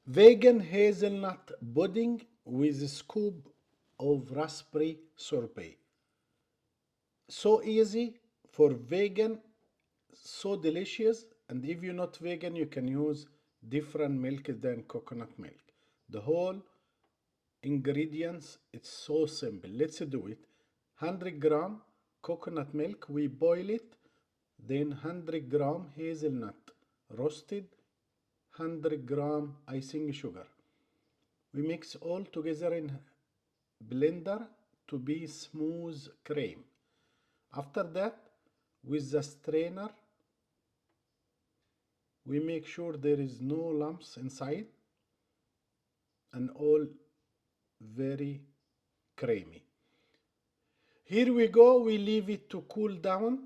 Vegan hazelnut pudding with a scoop of raspberry sorbet. So easy for vegan, so delicious. And if you're not vegan, you can use different milk than coconut milk. The whole ingredients, it's so simple. Let's do it. 100 gram coconut milk, we boil it. Then 100 gram hazelnut roasted, 100 gram icing sugar. We mix all together in blender to be smooth cream. After that, with the strainer, we make sure there is no lumps inside and all very creamy. Here we go, we leave it to cool down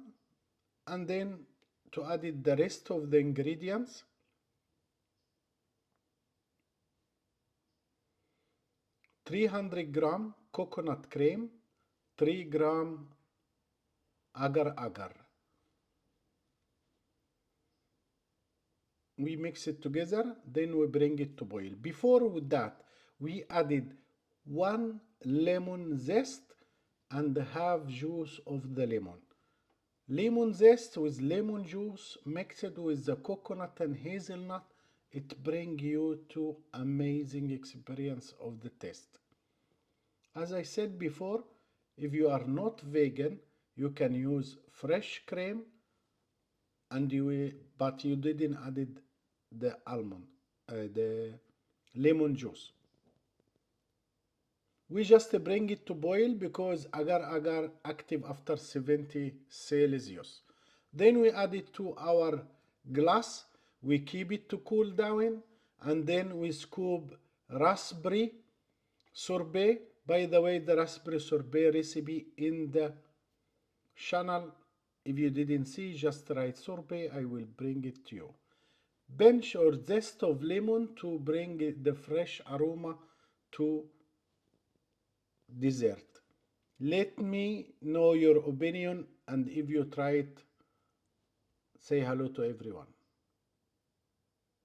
and then to add it the rest of the ingredients. 300 gram coconut cream, 3 gram agar agar. We mix it together, then we bring it to boil. Before that, we added 1 lemon zest and half juice of the lemon. Lemon zest with lemon juice mixed with the coconut and hazelnut, it brings you to amazing experience of the taste. As I said before, if you are not vegan, you can use fresh cream and but you didn't added the the lemon juice. We just bring it to boil because agar agar active after 70 Celsius. Then we add it to our glass. We keep it to cool down and then we scoop raspberry sorbet. By the way, the raspberry sorbet recipe in the channel. If you didn't see, just write sorbet. I will bring it to you. Bench or zest of lemon to bring the fresh aroma to dessert. Let me know your opinion and if you try it, say hello to everyone.